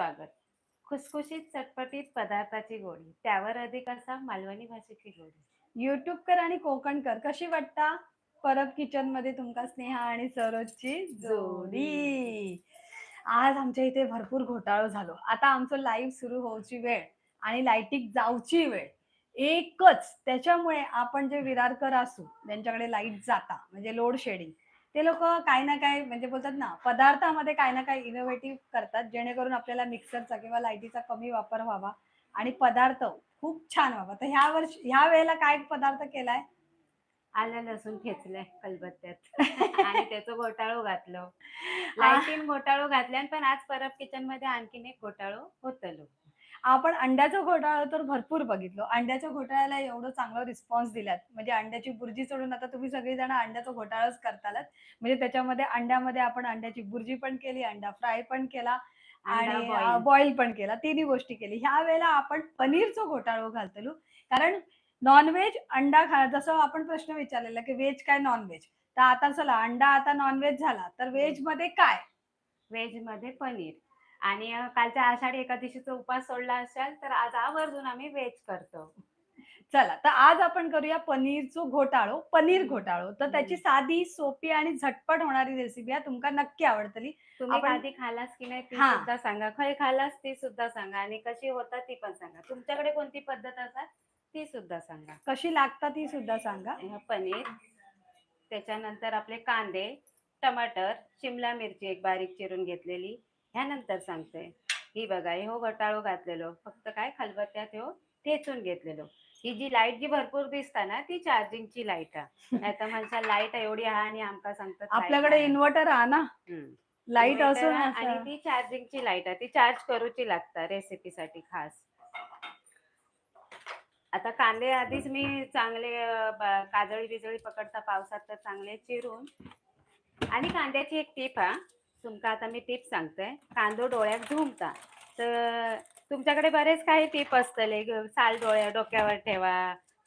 स्वागत. खुसखुशीत चटपटीत पदार्थाची गोडी, त्यावर अधिक असा मालवणी भाषेची गोडी. युट्यूबकर आणि कोकणकर कशी वाटता? परब किचन मध्ये तुमका स्नेहा आणि सरोजची जोडी. आज आमच्या इथे भरपूर घोटाळो झालो. आता आमचं लाईव्ह सुरू होऊची वेळ आणि लाईटिक जाऊची वेळ एकच. त्याच्यामुळे आपण जे विरारकर असू ज्यांच्याकडे लाईट जाता म्हणजे लोड शेडिंग, ते लोक काही ना काही म्हणजे बोलतात ना, पदार्थामध्ये काही ना काही इनोव्हेटिव्ह करतात जेणेकरून आपल्याला मिक्सरचा किंवा लाईटीचा कमी वापर व्हावा आणि पदार्थ खूप छान व्हावा. तर ह्या वेळेला काय पदार्थ केलाय? आलं लसूण ठेचलंय खलबत्त्यात आणि त्याचं घोटाळो घातलं. आ, लाईटीन घोटाळो घातल्यान, पण आज परब किचन मध्ये आणखीन एक घोटाळो होतलो. आपण अंड्याचं घोटाळं तर भरपूर बघितलं. अंड्याच्या घोटाळ्याला एवढं चांगलं रिस्पॉन्स दिलात. म्हणजे अंड्याची बुर्जी सोडून आता तुम्ही सगळेजण अंड्याचा घोटाळाच करतालच. म्हणजे त्याच्यामध्ये अंड्यामध्ये आपण अंड्याची बुर्जी पण केली, अंडा फ्राय पण केला अंडा आणि बॉईल. बॉईल पण केला. तिन्ही गोष्टी केली. ह्या वेळेला आपण पनीरचं घोटाळं घालतलो. कारण नॉन-व्हेज अंडा जसं आपण प्रश्न विचारलेला की व्हेज काय नॉन-व्हेज. तर आता चला अंडा आता नॉन-व्हेज झाला, तर व्हेजमध्ये काय? व्हेज मध्ये पनीर. आणि कालच्या आषाढी एकादशीचा उपवास सोडला असाल तर आज आवर्जून आम्ही व्हेज करतो. चला, तर आज आपण करूया पनीरचं घोटाळो, पनीर हम्म. घोटाळो. तर त्याची साधी, सोपी आणि झटपट होणारी रेसिपी आहे. तुमका नक्की आवडतली. तुम्ही आपण कधी खालास की नाही ती हां, सुद्धा सांगा. खय खालास ती सुद्धा सांगा आणि कशी होतात ती पण सांगा. तुमच्याकडे कोणती पद्धत असतात ती सुद्धा सांगा. कशी लागतात ती सुद्धा सांगा. पनीर, त्याच्यानंतर आपले कांदे, टमाटर, शिमला मिरची एक बारीक चिरून घेतलेली. ह्यानंतर सांगते, ही बघा हो घटाळो घातलेलो, फक्त काय खलबत्त्यात हो ठेचून घेतलेलो. ही जी लाईट जी भरपूर दिसता ना ती चार्जिंगची लाईट आहे. नाही तर म्हणशा लाईट एवढी आहे आणि आमका सांगतात लाईट आपल्याकडे नाही. इन्व्हर्टर आहे ना, लाईट इन्व्हर्टर असून आणि असं. ती चार्जिंगची लाईट आहे, ती चार्ज करूची लागता रेसिपीसाठी खास. आता कांदे आधीच मी चांगले काजळी बिजळी पकडता पावसात तर चांगले चिरून. आणि कांद्याची एक टीप हा, तुमका आता मी टीप सांगते. कांदो डोळ्यात झुमता तर तुमच्याकडे बरेच काही टीप असतले. साल डोक्यावर ठेवा,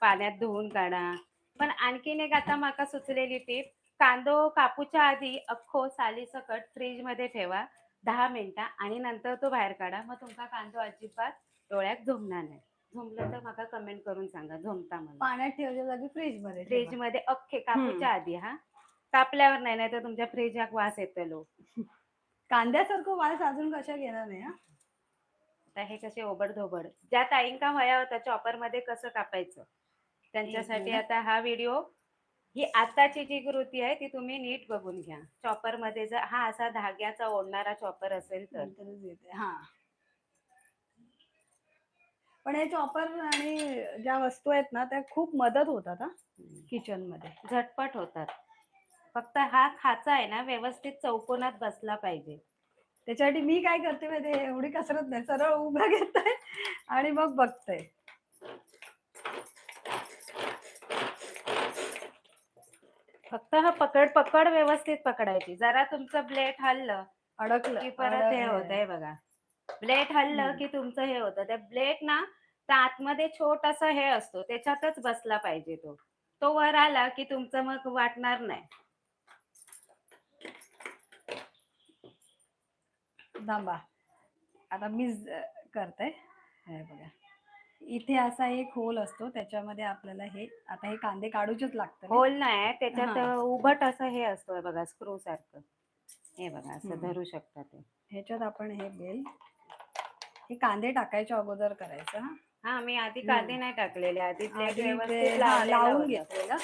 पाण्यात धुवून काढा. पण आणखीन एक आता माका सुचलेली टीप, कांदो कापूच्या आधी अख्खो सालीसकट फ्रीज मध्ये ठेवा 10 मिनिटं आणि नंतर तो बाहेर काढा. मग तुमका कांदो अजिबात डोळ्यात झुमणार नाही. झुमलं तर माका कमेंट करून सांगा झुमता मला. पाण्यात ठेवच्या जागी फ्रीजमध्ये ठेवा. फ्रीज मध्ये अख्खे हं. कापूच्या आधी हा, कापल्यावर नाही, नाही तर तुमच्या फ्रीज वास येतलो. कांद्यासारखं वास अजून कशा घेणार नाही हां. आता हे कसे ओबड-धोबड ज्या ताईंका वया होता चॉपर मध्ये कसं कापायचं एक त्यांच्यासाठी मिनिट. आता हा व्हिडिओ, ही आताची जी कृती आहे ती तुम्ही नीट बघून घ्या. चॉपर मध्ये जर हा असा धाग्याचा ओढणारा चॉपर असेल तर. नंतरच येते. हां. पण हे चॉपर आणि ज्या वस्तू आहेत ना, त्या खूप मदत होतात हां, किचनमध्ये. झटपट होतात. फक्त हा खाचा आहे ना व्यवस्थित चौकोनात बसला पाहिजे. त्याच्यासाठी मी काय करते माहिती आहे, एवढी कसरत नाही, सरळ उभं घेते आणि मग बघते. फक्त हा पकड व्यवस्थित पकडायची. जरा तुमचं ब्लेड हल्लं अडकलं की परत हे होतंय बघा. ब्लेड हल्लं हम्म. की तुमचं हे होतं. त्या ब्लेड ना त्या आतमध्ये छोटासा हे असतो त्याच्यातच बसला पाहिजे तो. तो वर आला की तुमचं मग वाटणार नाही. थांबा, आता मी करते. हे बघा, इथे असा एक होल असतो, त्याच्यामध्ये आपल्याला हे आता हे कांदे काढूचेच लागतं. होल नाही त्याच्यात, हा, उभट असं हे असतं बघा स्क्रू सारखं. हे बघा असं धरू शकता ते. ह्याच्यात आपण हे बेल, हे कांदे टाकायच्या अगोदर करायचं. हा, हा, मी आधी कांदे नाही टाकलेले, आधी ब्लेड आधी ते व्यवस्थित लावलेला लावून होता. घेतलेलं.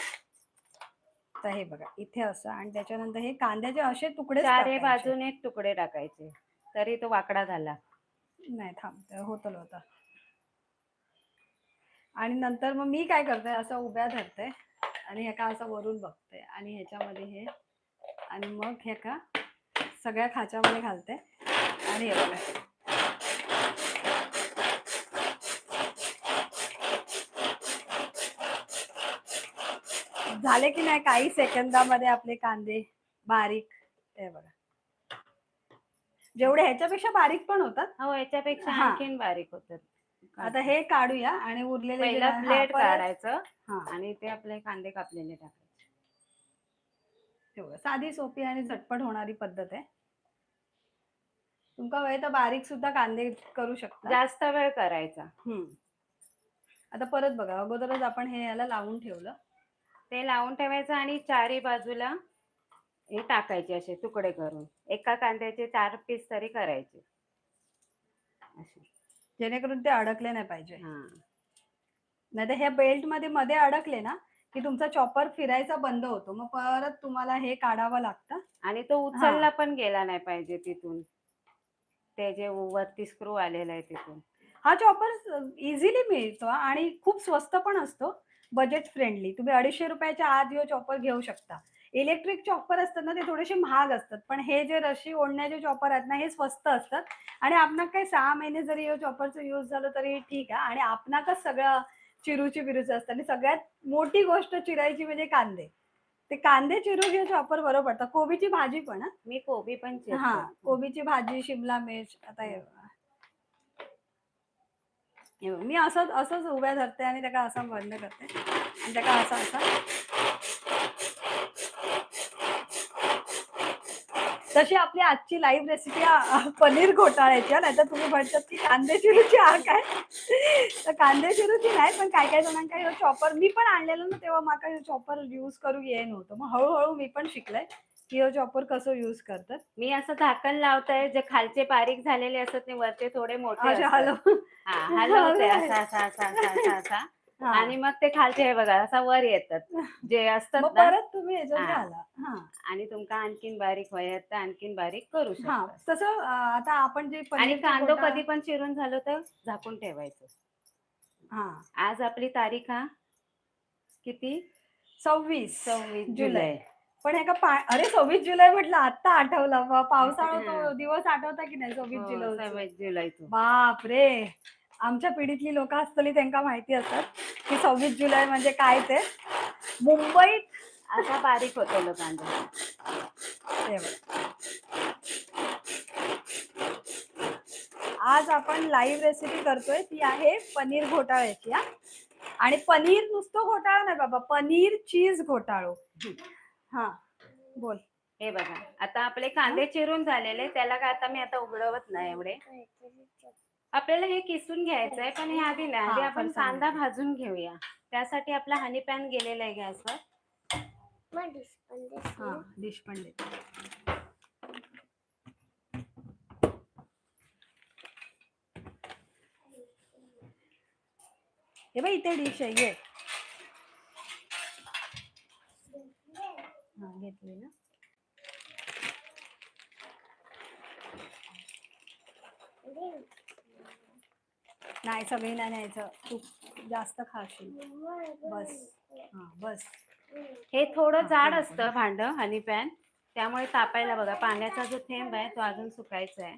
तर हे बघा इथे असं, आणि त्याच्यानंतर हे कांद्याचे असे तुकडेच चारही टाकायचे. बाजूने तुकडे टाकायचे तरी तो वाकडा झाला. नाही थांब, होतं. आणि नंतर मग मी काय करते, असं उभ्या धरते आणि ह्याका असं वरून बघते आणि ह्याच्यामध्ये हे, आणि मग ह्याका सगळ्या खाच्यामध्ये घालते आणि हे बघा झाले की नाही काही सेकंदामध्ये आपले कांदे बारीक. हे बघा, जेवढे ह्याच्यापेक्षा बारीक पण होतात. हो, याच्यापेक्षा हा, आणखीन बारीक होतात. आता हे काढूया आणि उरलेले जे पहिला ब्लेड परत काढायचं हा, आणि ते आपले कांदे कापलेले टाकायचे. तेवढं साधी सोपी आणि झटपट होणारी पद्धत आहे. तुमका वेळ तर बारीक सुद्धा कांदे करू शकता. जास्त वेळ करायचा. आता परत बघा, अगोदरच आपण हे याला लावून ठेवलं. ते लावून ठेवायचं आणि चारी बाजूला हे टाकायचे असे तुकडे करून. एका कांद्याचे 4 पीस तरी करायचे असे. जेणेकरून ते अडकले नाही पाहिजे. हा. नाही तर ह्या बेल्ट मध्ये मध्ये अडकले ना की तुमचा चॉपर फिरायचा बंद होतो, मग परत तुम्हाला हे काढावं लागतं. आणि तो उचलला पण गेला नाही पाहिजे तिथून. ते जे वरती स्क्रू आलेला आहे तिथून. हा चॉपर इझिली मिळतो आणि खूप स्वस्त पण असतो, बजेट फ्रेंडली. तुम्ही 250 रुपयाच्या आत ह्यो चॉपर घेऊ शकता. इलेक्ट्रिक चॉपर असतात ना ते थोडेसे महाग असतात, पण हे जे रशी ओढण्याचे चॉपर आहेत ना हे स्वस्त असतात आणि आपणाक काही 6 महिने जरी ह्यो चॉपरचं यूज झालं तरी ठीक आहे. आणि आपणाकच सगळं चिरूची बिरूचं असतं आणि सगळ्यात मोठी गोष्ट चिरायची म्हणजे कांदे. ते कांदे चिरून हे चॉपर बरं पडतं. कोबीची भाजी पण हां. मी कोबी पण हां, चिरते. कोबीची भाजी, शिमला मिर्च. आता हे बघा. हे बघ, मी असंच असंच उभ्या धरते आणि त्याला असं बंद करते आणि त्याला असं तशी आपली आजची लाईव्ह रेसिपी पनीर घोटाळ्याची. नाही तर तुम्ही म्हणतात की कांदे चिरूची काय तर कांदे चिरूची नाही, पण काय काय जणांना चॉपर मी पण आणलेलं ना तेव्हा माका चॉपर यूज करू ये नव्हतं. मग हळूहळू मी पण शिकलंय की हे चॉपर कसं यूज करतात. मी असं झाकण लावतंय, जे खालचे बारीक झालेले असतात ते वरचे थोडे मोठे अशा असतात. हलव हा, हलवते असा असा असा असा असा असा आणि मग ते खालचे हे बघा असा वर येतात जे असतात मग ना. परत तुम्ही ह्याच्यात हा. घाला. हा आणि तुमका आणखीन बारीक व्हायत तर आणखीन बारीक करू हा शकता. तसं आता आपण जे आणि पनीरचे कांदो घोटाळा कधी पण चिरून झालं तर झाकून ठेवायचं. हा आज आपली तारीख हा किती? 26 26 जुलै. जुलै. पण हे का अरे 26 जुलै म्हटलं आत्ता आठवलं. पावसाळा तो दिवस आठवता की नाही 26 हो, जुलै? 26 जुलैचं. बाप रे, आमच्या पिढीतली लोक असतली त्यांना माहिती असतात की 26 जुलै म्हणजे काय ते. मुंबईत असा बारीक होतो कांदा. आज आपण लाईव्ह रेसिपी करतोय, ती आहे पनीर घोटाळ्याची. आणि पनीर नुसतं घोटाळा नाही बाबा, पनीर चीज घोटाळो. हा बोल. हे बघा आता आपले कांदे चिरून झालेले, त्याला काय आता मी आता उघडवत नाही एवढे. आपल्याला हे किसून घ्यायचंय, पण हे आधी नाही, आधी आपण कांदा भाजून घेऊया. त्यासाठी आपला हनी पॅन गेलेला आहे गॅसवर. हा डिश पण देते. हे बाई इथे डिश आहे, ये. हा घेतली ना. नाही सगळी नाही न्यायचं, तू जास्त खाशील. बस हा बस. हे थोडं जाड असतं भांड हनी पॅन, त्यामुळे तापायला बघा. पाण्याचा जो थेंब आहे तो अजून सुकायचा आहे.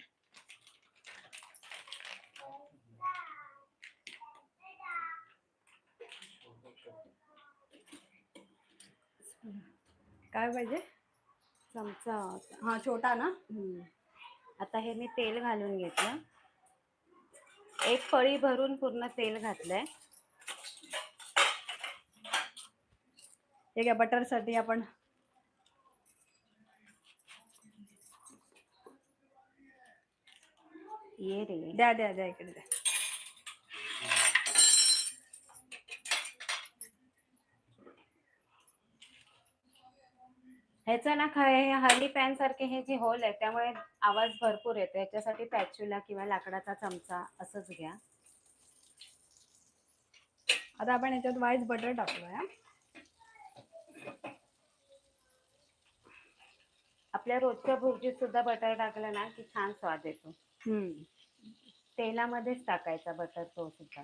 काय पाहिजे? चमचा. हा छोटा ना. आता हे मी तेल घालून घेतलं, एक पळी भरून पूर्ण तेल घातलंय. हे घ्या बटर साठी आपण. ये रे, द्या द्या द्या इकडे द्या. ह्याचं ना हनी पॅन सारखे हे जे होल आहे त्यामुळे आवाज भरपूर येतो. याच्यासाठी पॅच्युला किंवा लाकडाचा चमचा असंच घ्या. आता आपण याच्यात वाईट बटर टाकूया. आपल्या रोजच्या भुर्जीत सुद्धा बटर टाकलं ना की छान स्वाद येतो. तेलामध्येच टाकायचा बटर तो सुद्धा.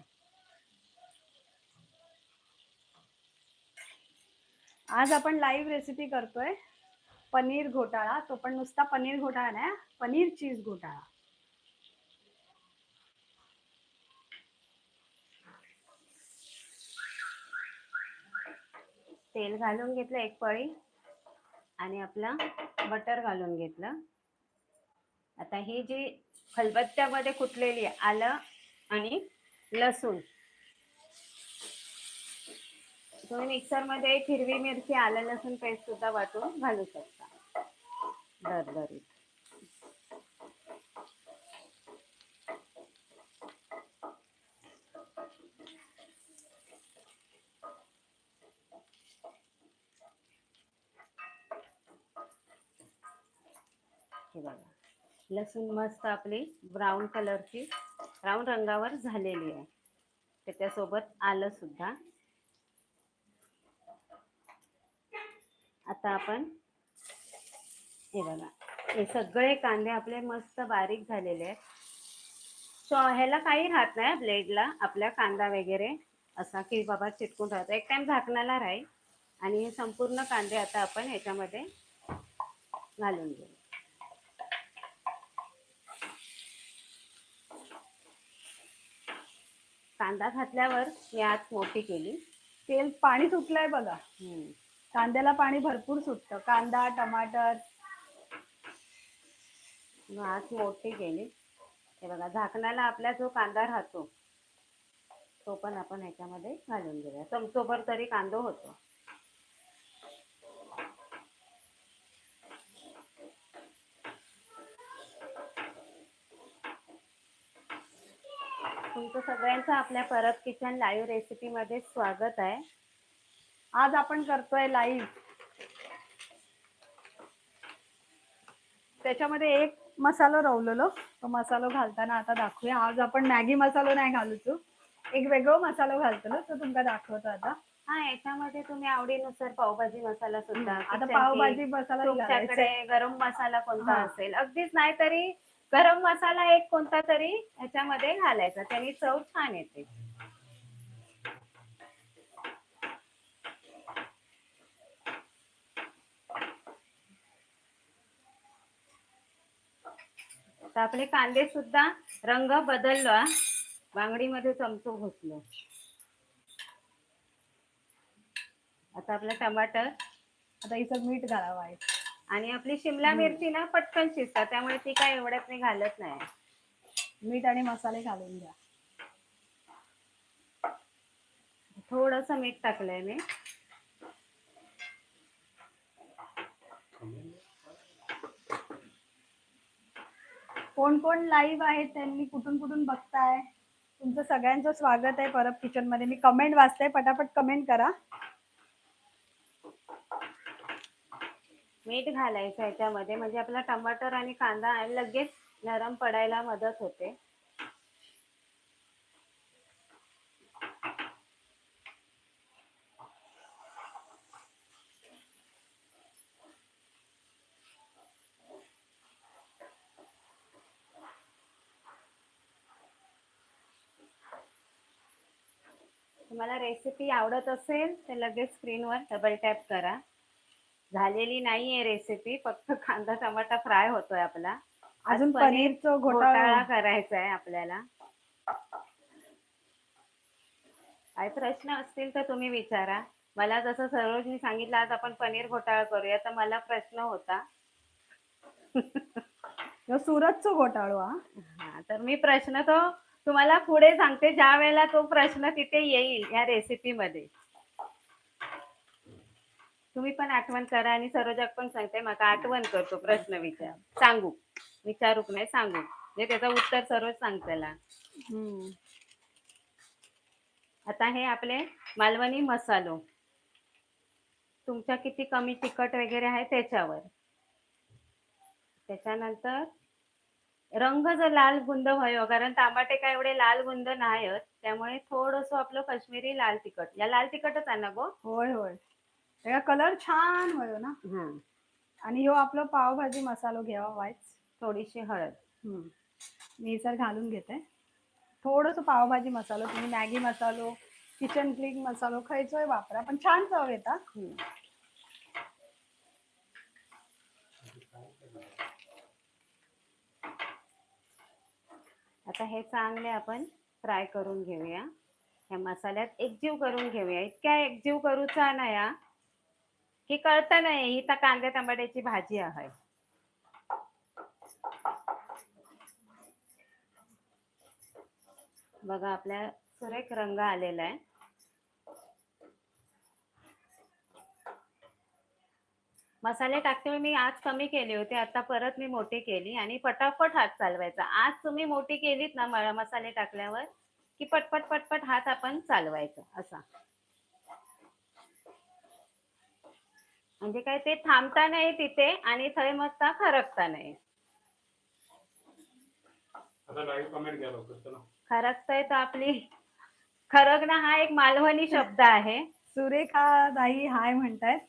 आज आपण लाईव्ह रेसिपी करतोय पनीर घोटाळा. तो पण नुसता पनीर घोटाळा नाही, पनीर चीज घोटाळा. तेल घालून घेतलं एक पळी आणि आपला बटर घालून घेतलं. आता ही जी खलबत्त्यामध्ये कुटलेली आलं आणि लसूण, तुम्ही मिक्सरमध्ये एक हिरवी मिरची आलं लसूण पेस्ट सुद्धा वाटून घालू शकता दरदरीत. हे बघा, लसूण मस्त आपली ब्राऊन कलरची, ब्राऊन रंगावर झालेली आहे. त्याच्यासोबत आलं सुद्धा. आता आपण हे बघा, हे सगळे कांदे आपले मस्त बारीक झालेले आहेत. ह्याला काही राहत नाही ब्लेडला, आपल्या कांदा वगैरे असा की बाबा चिटकून राहतो. एक टाइम झाकणाला राहील. आणि संपूर्ण कांदे आता आपण ह्याच्यामध्ये घालून घेऊ. कांदा घातल्यावर मी आज मोठी केली. तेल पाणी सुटलंय बघा. कांद्याला पाणी भरपूर सुटतं. कांदा, टमाटर. आज मोठी केली. हे बघा, झाकणाला आपला जो कांदा राहतो तो पण आपण ह्याच्यामध्ये घालून घेऊया. चमचोभर तरी कांदा होतो. तुमचं सगळ्यांचं आपल्या परब किचन लाईव्ह रेसिपी मध्ये स्वागत आहे. आज आपण करतोय लाईव्ह. त्याच्यामध्ये एक मसाला रवलेलो, तो मसाला घालताना आता दाखवूया. आज आपण मॅगी मसाला नाही घालूचो, एक वेगळो मसाला घालतलो, तो तुमका दाखवतो आता. हा, याच्यामध्ये तुम्ही आवडीनुसार पावभाजी मसाला सुद्धा, आता पावभाजी मसाला तुमच्याकडे गरम मसाला कोणता असेल, अगदीच नाही तरी गरम मसाला एक कोणता तरी ह्याच्यामध्ये घालायचा, त्याने चव छान येते. तर आपले कांदे सुद्धा रंग बदलला, बांगडीमध्ये चमचो घुसलो. आता आपलं टमाटर, आता इथं मीठ घालावं आहे. आणि आपली शिमला मिरची ना पटकन शिजतात, त्यामुळे ती काय एवढ्यात मी घालत नाही. मीठ आणि मसाले घालून घ्या. थोडंसं मीठ टाकलंय मी. कोण कोण लाईव्ह आहेत, त्यांनी कुठून कुठून बघताय, तुमचं सगळ्यांचं स्वागत आहे परब किचन मध्ये. मी कमेंट वाचते, पटापट कमेंट करा. मीठ घालायचं याच्यामध्ये, म्हणजे आपला टमाटर आणि कांदा लगेच नरम पडायला मदत होते. तुम्हाला रेसिपी आवडत असेल तर लगेच स्क्रीनवर डबल टॅप करा. झालेली नाहीये रेसिपी, फक्त कांदा टमाटा फ्राय होतोय आपला. अजून पनीरचं घोटाळा करायचा आहे आपल्याला. काही प्रश्न असतील तर तुम्ही विचारा. मला जसं सरोजनी सांगितलं आज आपण पनीर घोटाळा करूया, तर मला प्रश्न होता. सुरतचं घोटाळो. हा, तर मी प्रश्न तो तुम्हाला पुढे सांगते, ज्या वेळेला तो प्रश्न तिथे येईल या रेसिपी मध्ये. तुम्ही पण आठवण करा, आणि सरोजाक पण सांगते, मला आठवण करतो प्रश्न विचारूक नाही, सांगू म्हणजे त्याचं उत्तर सरोज सांगतेला. आता हे आपले मालवणी मसालो, तुमच्या किती कमी तिखट वगैरे आहे त्याच्यावर. त्याच्यानंतर रंग जर लाल गुंद व्हायो, कारण टमाटे काय एवढे लाल गुंद नाही आहेत, त्यामुळे थोडंसं आपलं काश्मीरी लाल तिखट, या लाल तिखटच आहे ना गो. होय होय, त्याचा कलर छान होयो ना. आणि ह्यो आपलं पावभाजी मसालो घ्यावा वाईच. थोडीशी हळद मी सर घालून घेते. थोडंसं पावभाजी मसालो, तुम्ही मॅगी मसालो, किचन क्लिक मसालो खायचोय वापरा, पण छान चव येता. आता हे चांगले आपण फ्राय करून घेऊया, ह्या मसाल्यात एकजीव करून घेऊया. इतक्या एकजीव करूचा नाही की कळत नाही ही तर कांद्या टमाट्याची भाजी आहे. बघा, आपल्या सुरेख रंग आलेला आहे. मसाले टाकते मी आज कमी केले होते, आता परत मी मोठी केली, आणि पटापट हात चालवायचा. आज तुम्ही मोठी केलीत ना मसाले टाकल्यावर की पटपट पटपट हात आपण चालवायचा असा, म्हणजे काय ते थांबता नाही तिथे आणि थय मस्त खरकता नाही. आता लाईव्ह कमेंट घ्या लवकर चला. खरकतोय तर आपली खरकणं हा एक मालवणी शब्द आहे. सुरेखा ताई हाय म्हणतायत,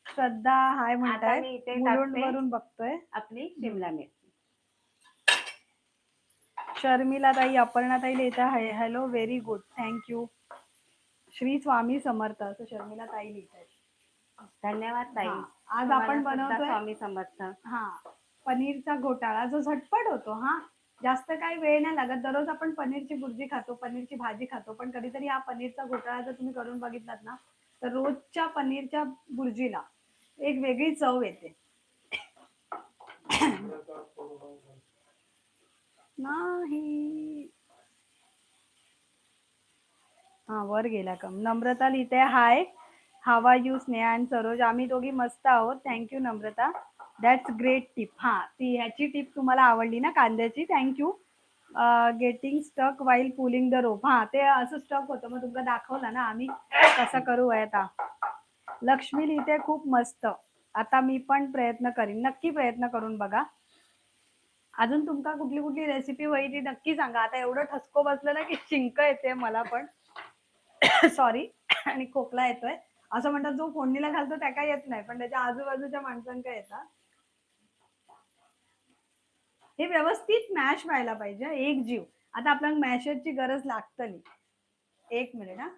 श्रद्धा हाय आता म्हणतायत, मी इथे मुलुंड टाकते वरून बघतोय. आपली शिमला मिरची. शर्मिला ताई, अपर्णा ताई लिहिता आहे hello very good thank you. Shri Swami Samarth असं शर्मिला ताई लिहितायत. धन्यवाद ताई. हा, आज तुम्हाला आपण सुद्धा बनवतोय स्वामी समर्थ. हा पनीरचा घोटाळा जो झटपट होतो. हा, जास्त काही वेळ नाही लागत. दररोज आपण पनीरची भुर्जी खातो, पनीरची भाजी खातो, पण कधीतरी हा पनीरचा घोटाळा जर तुम्ही करून बघितलात ना, तर रोजच्या पनीरच्या भुर्जीला एक वेगळी चव येते. नाही, हा वर गेला का? नम्रता लिहिते hi, how are you Sneha and Saroj. आम्ही दोघी मस्त आहोत. Thank you Namrata, that's great tip. हा, ती ह्याची टिप तुम्हाला आवडली ना कांद्याची, thank you. Getting stuck while pulling the rope. हा, ते असं स्टक होतं, मग तुमका दाखवलं ना आम्ही कसं करू आता. लक्ष्मी लिहिते खूप मस्त. आता मी पण प्रयत्न करीन, नक्की प्रयत्न करून बघा. अजून तुमका कुठली कुठली रेसिपी होई ती नक्की सांगा. आता एवढं ठसको बसलं ना की शिंक येते मला पण. सॉरी, आणि खोकला येतोय. असं म्हणतात जो फोडणीला घालतो त्या काय येत नाही, पण त्याच्या आजूबाजूच्या माणसांका येतात. हे व्यवस्थित मॅश व्हायला पाहिजे, एक जीव. आता आपल्याला मॅशरची गरज लागतली. एक मिनिट हा.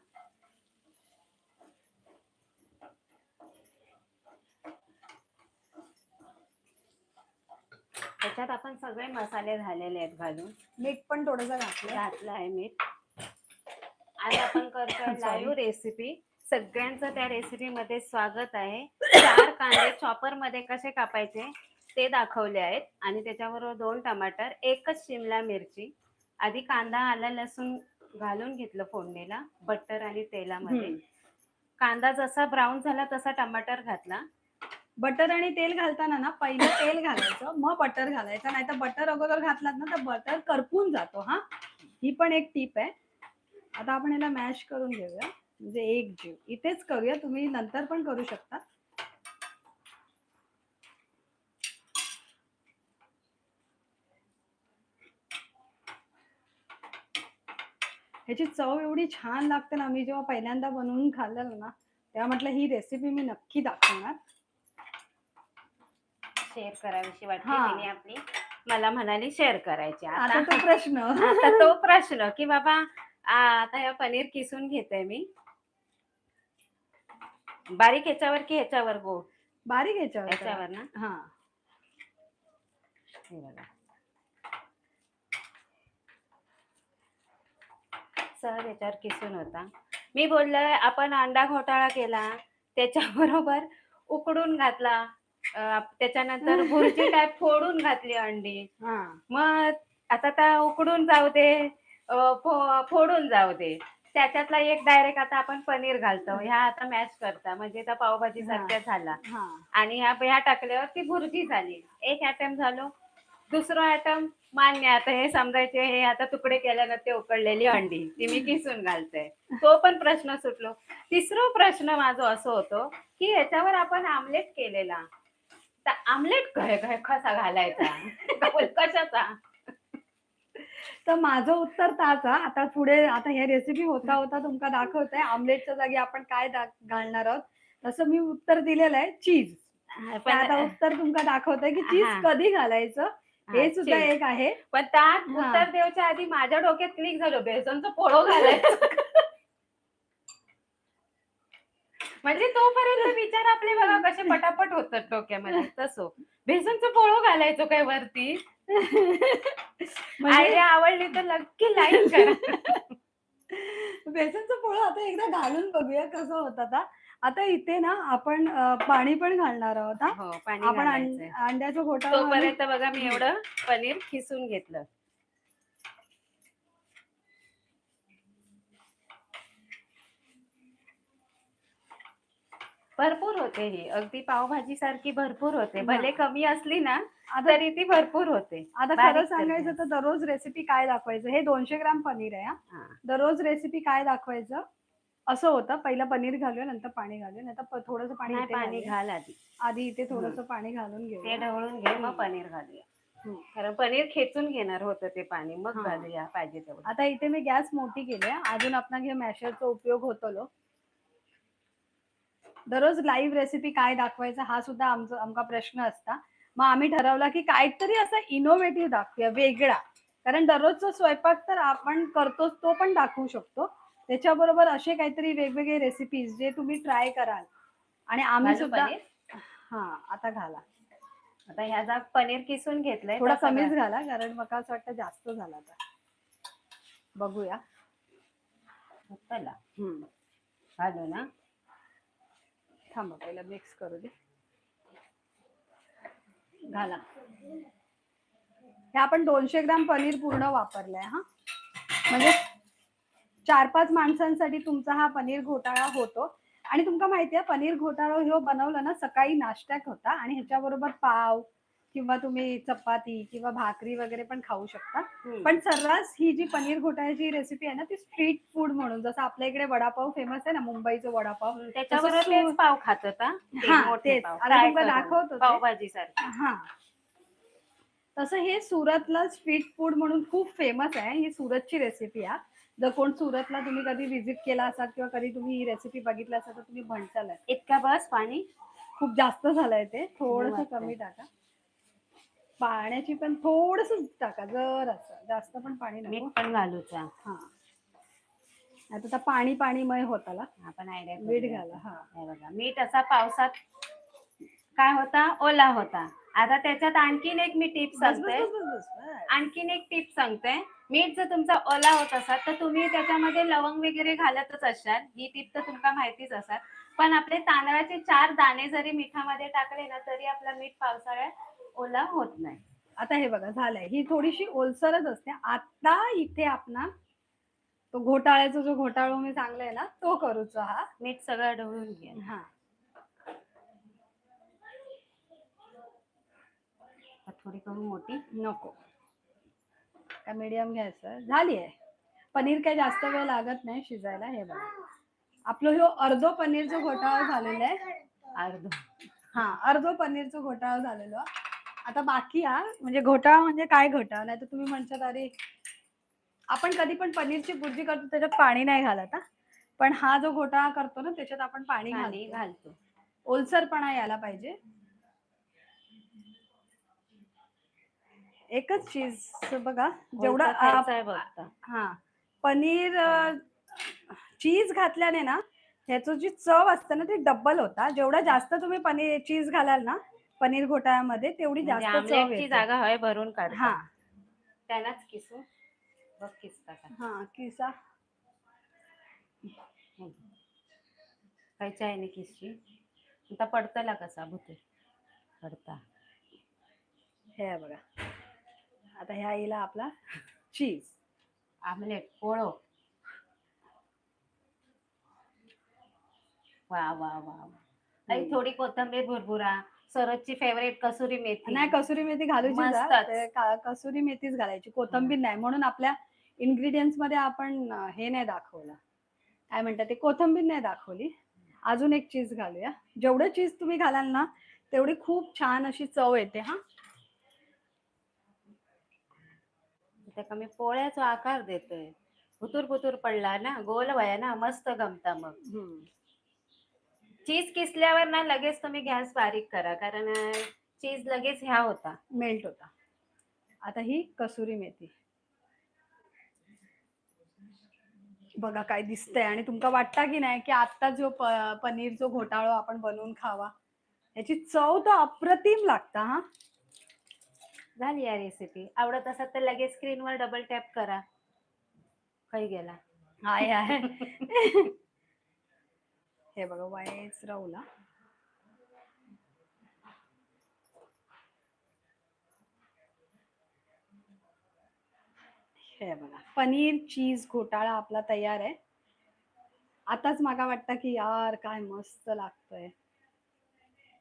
त्याच्यात आपण सगळे मसाले झालेले आहेत घालून. मीठ पण थोडस घातलं. घातलं आहे मीठ. आज आपण करतोय लाईव्ह रेसिपी. सगळ्यांचं त्या रेसिपी मध्ये स्वागत आहे. 4 कांदे चॉपर मध्ये कसे कापायचे ते दाखवले आहेत, आणि त्याच्याबरोबर 2 टमाटर, एकच शिमला मिरची. आधी कांदा आला लसूण घालून घेतलं फोडणीला बटर आणि तेलामध्ये. कांदा जसा ब्राऊन झाला तसा टमाटर घातला. बटर आणि तेल घालताना ना पहिलं तेल घालायचं, मग बटर घालायचं. नाही तर बटर अगोदर घातलात ना तर बटर करपून जातो. हा, ही पण एक टीप आहे. आता आपण याला मॅश करून घेऊया, म्हणजे एक जीव. इथेच करूया, तुम्ही नंतर पण करू शकता. ह्याची चव एवढी छान लागते ना, मी जेव्हा पहिल्यांदा बनवून खाल्लेलं ना तेव्हा म्हटलं ही रेसिपी मी नक्की दाखवणार. शेअर करावीशी वाटली हा. तिने आपली, मला म्हणाली शेअर करायची. आता तो प्रश्न. आता तो प्रश्न की बाबा आता हे पनीर किसून घेते मी. बारीक ह्याच्यावर की ह्याच्यावर गो? बारीक ह्याच्यावर ह्याच्यावर ना. हा, हे बघा सहज याच्यावर किसून होता. मी बोललोय आपण अंडा घोटाळा केला, त्याच्याबरोबर उकडून घातला, त्याच्यानंतर भुर्जी टाईप फोडून घातली अंडी. मग आता त्या उकडून जाऊ दे, फोडून जाऊ दे, त्याच्यातला एक डायरेक्ट आता आपण पनीर घालतो. ह्या आता मॅश करता म्हणजे त्या पावभाजी सारख्या झाला, आणि ह्या टाकल्यावर ती भुर्जी झाली. एक आयटम झालो. दुसरं आयटम मान्य, आता हे समजायचे हे आता तुकडे केल्यानं ते उकडलेली अंडी ती मी किसून घालते, तो पण प्रश्न सुटलो. तिसरा प्रश्न माझा असं होतो की याच्यावर आपण आमलेट केलेला, तर आमलेट कसा घालायचा, कशाचा? तर माझं उत्तर ताच. आता पुढे आता हे रेसिपी होता होता तुमका दाखवते आमलेटच्या जागी आपण काय घालणार आहोत. तसं मी उत्तर दिलेलं आहे चीज. पण आता उत्तर तुमका दाखवतंय की चीज कधी घालायचं हे सुद्धा एक आहे. पण त्यात उत्तर द्यायच्या आधी माझ्या डोक्यात क्लिक झालं बेसनचं पोळो घालायचं. म्हणजे तोपर्यंत विचार आपले बघा कसे पटापट होतात डोक्यामध्ये. तसं बेसनचं पोळो घालायचो काय वरती? आयडिया आवडली तर नक्की लाईक करा. बेसनचं पोळं आता एकदा घालून बघूया कसं होतं. आता इथे ना आपण पाणी पण घालणार आहोत. हो, पाणी आपण घालायचंय. अंड्याचा घोटाळा तोपर्यंत बघा मी एवढं पनीर खिसून घेतलं. भरपूर होते ही, अगदी पावभाजी सारखी भरपूर होते. भले कमी असली ना तरी ती भरपूर होते. आता खरं सांगायचं तर दररोज रेसिपी काय दाखवायचं, हे 200 ग्राम पनीर आहे. दररोज रेसिपी काय दाखवायचं असं होतं. पहिलं पनीर घालूया, नंतर पाणी घालूया, नंतर थोडंसं पाणी घाल आधी. आधी इथे थोडंसं पाणी घालून घेऊ, ते ढवळून घे, मग पनीर घालूया. कारण पनीर खेचून घेणार होतं ते पाणी, मग हा. घालूया पाहिजे तेवढं. आता इथे मी गॅस मोठी केली आहे. अजून आपला हे मॅशरचा उपयोग होतो. दररोज लाईव्ह रेसिपी काय दाखवायचा हा सुद्धा आमचा प्रश्न असता. मग आम्ही ठरवला की काहीतरी असं इनोव्हेटिव्ह दाखवूया, वेगळा. कारण दररोजचा स्वयंपाक तर आपण करतोच, तो पण दाखवू शकतो. त्याच्याबरोबर असे काहीतरी वेगवेगळे रेसिपीज जे तुम्ही ट्राय कराल आणि आम्ही घालू सुद्धा. पनीर? हा, आता घाला. आता ह्याचा पनीर किसून घेतलंय थोडा तसं कमीच घाला, कारण मला असं वाटतं जास्त झाला आता. बघूया. चला घालू ना. थांबा, पहिला मिक्स करू दे. घाला. हे आपण 200 ग्राम पनीर पूर्ण वापरलंय हा. म्हणजे 4-5 माणसांसाठी तुमचा हा पनीर घोटाळा होतो. आणि तुमका माहितीये पनीर घोटाळा ह्यो बनवला ना सकाळी नाश्त्यात होता आणि ह्याच्याबरोबर पाव किंवा तुम्ही चपाती किंवा भाकरी वगैरे पण खाऊ शकता. पण सर्रास ही जी पनीर घोटाळ्याची रेसिपी आहे ना ती स्ट्रीट फूड म्हणून, जसं आपल्या इकडे वडापाव फेमस आहे ना, मुंबईचा वडापाव, त्याच्याबरोबर तेच पाव खात होता. हा, मोठे तेच. पाव आता तुमका दाखवतो पावभाजी सारखं. हा, तसं हे सुरतला स्ट्रीट फूड म्हणून खूप फेमस आहे. ही सुरतची रेसिपी आहे. जर कोण सुरतला तुम्ही कधी व्हिजिट केला असाल किंवा कधी तुम्ही ही रेसिपी बघितली असाल तर तुम्ही म्हणताल इतका बस पाणी खूप जास्त झालंय, ते थोडस वाटतंय. कमी टाका. पाण्याची पण थोडस टाका, जर असं जास्त पण पाणी मीठ नको. पण घालूचा. हा, आता पाणी पाणीमय होत आला. आपण आयडिया मीठ घाला. हा, हे बघा, मीठ असा पावसात काय होता, ओला होता. आता त्याच्यात आणखीन एक मी टिप सांगते. आणखीन एक टिप सांगते. मीठ जर तुमचा ओला होत असाल तर तुम्ही त्याच्यामध्ये लवंग वगैरे घालतच असाल. ही टिप तर तुमका माहितीच असाल. पण आपले तांदळाचे 4 दाणे जरी मिठामध्ये टाकले ना तरी आपला मीठ पावसाळ्यात ओला होत नाही. आता हे बघा झालंय, ही थोडीशी ओलसरच असते. आता इथे आपण तो घोटाळ्याचा जो घोटाळो मी सांगलाय ना तो करूचा. हा, मीठ सगळं ढवळून घ्या. हा, थोडी कमी मोठी नको का मीडियम घ्यायचं. झाली आहे. पनीर काही जास्त वेळ लागत नाही शिजायला. हे बघा आपलं ह्यो अर्धो पनीरचा घोटाळा झालेला आहे. अर्धो पनीरचा घोटाळा झालेलो. आता बाकी म्हणजे घोटाळा म्हणजे काय घोटाळा, नाही तर तुम्ही म्हणतात अरे आपण कधी पण पनीरची भुर्जी करतो त्याच्यात पाणी नाही घालत. पण हा जो घोटाळा करतो ना त्याच्यात आपण पाणी घालतो. ओलसरपणा यायला पाहिजे. एकच चीज बघा, जेवढा हा पनीर चीज घातल्याने ना ह्याचं जी चव असते ना ती डबल होता. जेवढा जास्त तुम्ही पनीर चीज घालाल ना पनीर घोटाळ्यामध्ये तेवढी जास्त चव येते. जागा हवे भरून काढा. हा, त्यालाच किसू बघ किसता का. हा, किसा. खायच्या आहे किसची. आता पडतला कसा भुते पडता. हे बघा आता ह्या येला आपला चीज आमलेट पोळो. वा वा वा. थोडी कोथिंबीर भुरभुरा. सरतची फेवरेट कसुरी मेथी. नाही, कसुरी मेथी घालूची. कसुरी मेथीच घालायची, कोथिंबीर नाही. म्हणून आपल्या इन्ग्रेडियंट्स मध्ये आपण हे नाही दाखवलं, काय म्हणतात ते, कोथिंबीर नाही दाखवली. अजून एक चीज घालूया. जेवढं चीज तुम्ही घालाल ना तेवढी खूप छान अशी चव येते. हा, कमी पोळ्याचा आकार देतोय. भुतूर भुतूर पडला ना, गोल वया ना, मस्त गमता. मग चीज किसल्यावर ना लगेच तुम्ही गॅस बारीक करा, कारण चीज लगेच ह्या होता, मेल्ट होता. आता ही कसुरी मेथी बघा काय दिसतंय. आणि तुमका वाटतं की नाही की आता जो पनीरचा घोटाळा आपण बनवून खावा, याची चव तर अप्रतिम लागता. हा, झाली या रेसिपी. आवडत असेल तर लगेच स्क्रीनवर डबल टॅप करा. खाई गेला. हाय हाय. हे बघा वाईच राहुला. हे बघा पनीर चीज घोटाळा आपला तयार आहे. आताच मला वाटतं की यार काय मस्त लागतंय.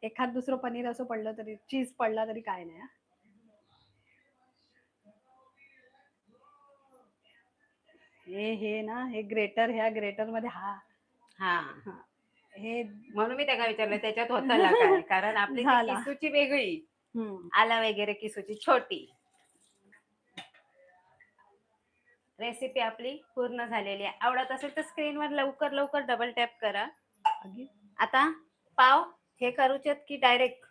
एखाद दुसरं पनीर असं पडलं तरी, चीज पडला तरी काय नाही. हे ना हे ग्रेटर, ह्या ग्रेटर मध्ये हा हे म्हणून मी त्याला विचारलं त्याच्यात होतं काय, कारण आपली किसूची वेगळी, आला वगैरे किसूची छोटी. रेसिपी आपली पूर्ण झालेली आहे. आवडत असेल तर स्क्रीनवर लवकर लवकर डबल टॅप करा. आता पाव हे करूचेत की डायरेक्ट?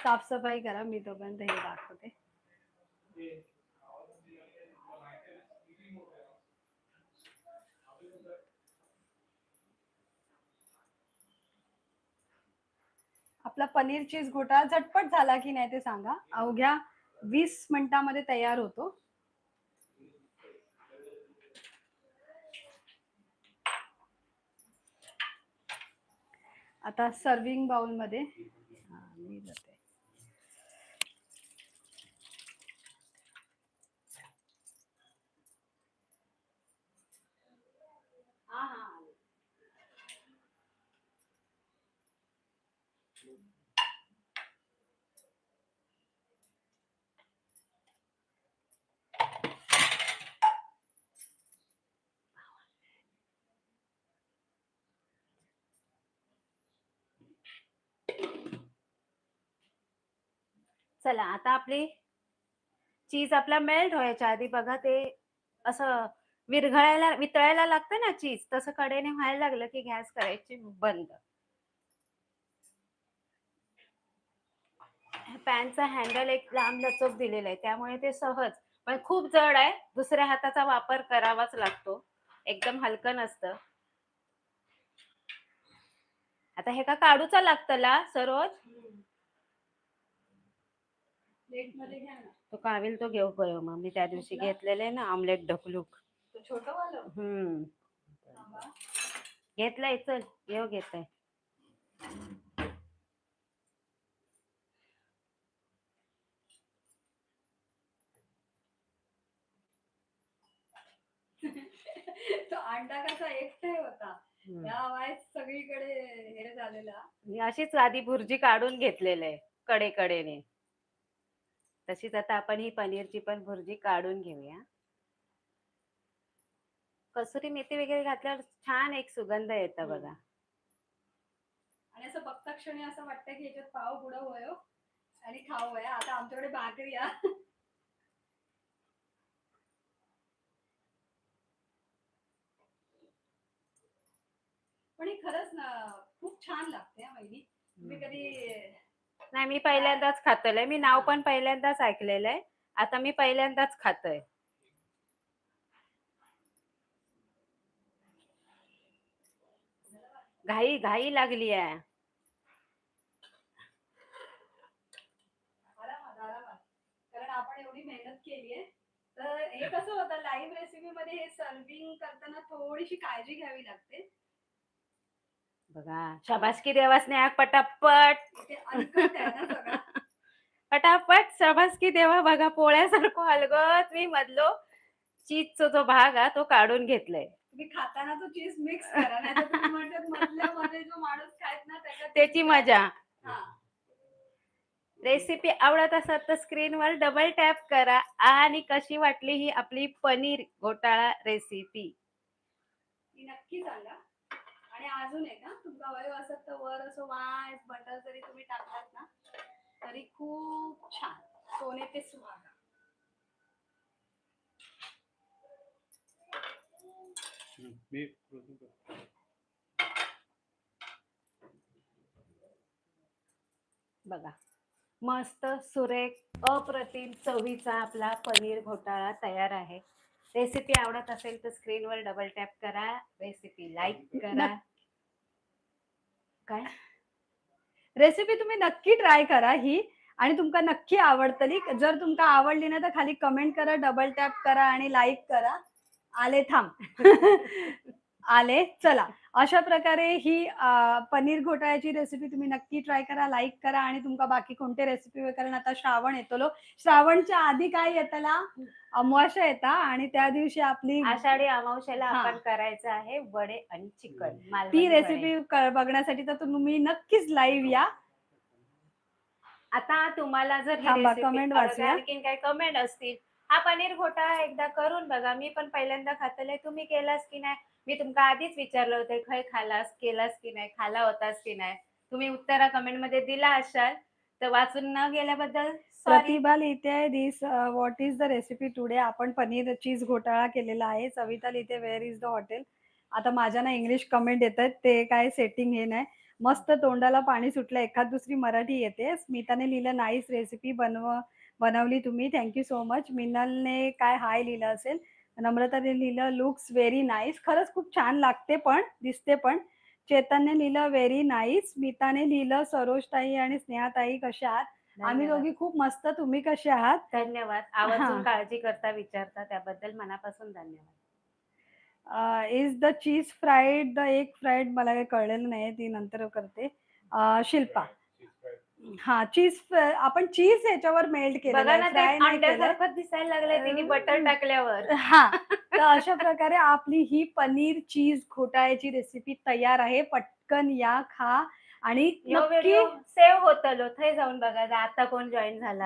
साफसफाई करा, मी तोपर्यंत हे दाखवते. आपला पनीर चीज घोटाळा झटपट झाला की नाही ते सांगा. अवघ्या 20 मिनिटांमध्ये तयार होतो. आता सर्विंग बाउल मध्ये मी जाते. चला आता आपली चीज आपला मेल्ट व्हायच्या आधी बघा ते असं वितळायला लागतं ना चीज, तसं कडेने व्हायला लागलं की गॅस करायची बंद. पॅनचा हँडल एक लांब लचक दिलेला आहे, त्यामुळे ते सहज, पण खूप जड आहे, दुसऱ्या हाताचा वापर करावाच लागतो, एकदम हलकं नसतं. आता हे का काढूचा लागतला सरोज? प्लेट मध्ये घ्या ना. तो कावील तो घेऊ गयो, मग मी त्या दिवशी घेतलेले ना आमलेट ढकलूक. तो छोटं वालं. घेतलंय, चल येऊ घेतय. तो अंडा कसा एकटा होता, या वाईस सगळीकडे हे झालेला. मी अशीच आधी भुर्जी काढून घेतलेले कडेने, तशीच आता आपण ही पनीरची पण भुर्जी काढून घेऊया. कसुरी मेथी वगैरे घातल्यावर छान एक सुगंध येतं बघा. आणि असं बघता क्षणी असं वाटतं की याच्यात पाव बुडव वयो आणि खाऊ वया. आता आमच्याकडे भाकरी या. पण ही खरंच ना खूप छान लागते हा वहिनी. तुम्ही कधी? नाही, मी पहिल्यांदाच खातलंय, मी नाव पण पहिल्यांदाच ऐकलेलं आहे, आता मी पहिल्यांदाच खातोय. घाई घाई लागली आहे. कारण आपण एवढी मेहनत केली आहे, तर हे कसं होतं लाईव्ह रेसिपी मध्ये हे सर्विंग करताना थोडीशी काळजी घ्यावी लागते. बघा, शाबासकी देवास नाही पटापट. ते अनकट आहे ना सगळं. पटापट शाबासकी देवा. बघा पोळ्यासारखं हलगत मी मधलो चीजचा जो भाग आहे तो काढून घेतलाय. तुम्ही खाताना तो चीज मिक्स करा, नाही तर तुम्ही म्हणतात मधल्या मध्ये जो माणूस खायत ना त्याची मजा. हा. रेसिपी आवडत असेल तर स्क्रीनवर डबल टॅप करा आणि कशी वाटली ही आपली पनीर घोटाळा रेसिपी ती नक्की सांगा. आणि अजून एक, तुमचा वय असत तर वर असं वाईस बटर जरी तुम्ही टाकलात ना तरी खूप छान सोने पे सुहागा. बघा, मस्त सुरेख अप्रतिम चवीचा आपला पनीर घोटाळा तयार आहे. रेसिपी आवडत असेल तर स्क्रीनवर डबल टॅप करा, रेसिपी लाईक करा. काय रेसिपी तुम्ही नक्की ट्राय करा ही, आणि तुमका नक्की आवडतली. जर तुमका आवडली ना तर खाली कमेंट करा, डबल टॅप करा आणि लाईक करा. आले थांब. आले. चला, अशा प्रकारे ही पनीर घोटाळ्याची रेसिपी तुम्ही नक्की ट्राय करा, लाईक करा. आणि तुमका बाकी कोणते रेसिपी, कारण आता श्रावण येतलो, श्रावणच्या आधी काय येतला, अमावास्या येता, आणि त्या दिवशी आपली आषाढी अमावस्याला आपण करायचं आहे वडे आणि चिकन. ती रेसिपी बघण्यासाठी तर तुम्ही नक्कीच लाईव्ह या. आता तुम्हाला जर कमेंट वाचूया. आणखीन काही कमेंट असतील, हा पनीर घोटाळा एकदा करून बघा. मी पण पहिल्यांदा खातलंय, तुम्ही केलास की नाही मी तुमका आधीच विचारलं होतं खय खालास केलास की नाही, खाला होतास की नाही. तुम्ही उत्तर कमेंट मध्ये दिला असाल तर वाचून न गेल्याबद्दल सॉरी. प्रतिभा लिहिते आहे this what is the recipe today. आपण पनीर चीज घोटाळा केलेला आहे. सविता लिहिते वेअर इज द हॉटेल. आता माझ्या ना इंग्लिश कमेंट येत आहेत, ते काय सेटिंग हे नाही. मस्त तोंडाला पाणी सुटलं. एखाद दुसरी मराठी येते. स्मिताने लिहिलं नाईस रेसिपी बनवली तुम्ही, थँक्यू सो मच. मिनलने काय हाय लिहिलं असेल. नम्रताने लिहिलं लुक्स व्हेरी नाईस. खरंच खूप छान लागते पण, दिसते पण. चेतनने लिहिलं व्हेरी नाईस. स्मिताने लिहिलं सरोजताई आणि स्नेहाताई कशा आहात. आम्ही धन्यवाद. दोघी खूप मस्त. तुम्ही कसे आहात? धन्यवाद. हां. आवर्जून काळजी करता विचारता त्याबद्दल मनापासून धन्यवाद. Is the cheese fried the egg fried मला काही कळलेलं नाही. ती नंतर करते. शिल्पा. हां, आपण चीज ह्याच्यावर मेल्ट केलेलं बघा आहे. ना ते फ्राय नाही केलंय. अंड्यासारखंच दिसायला लागलंय तिने बटर टाकल्यावर. हां. तर अशा प्रकारे आपली ही पनीर चीज घोटाळ्याची रेसिपी तयार आहे. पटकन या, खा आणि ह्यो नक्की व्हिडिओ सेव्ह होतलो. थंय जाऊन बघा आता कोण जॉईन झाला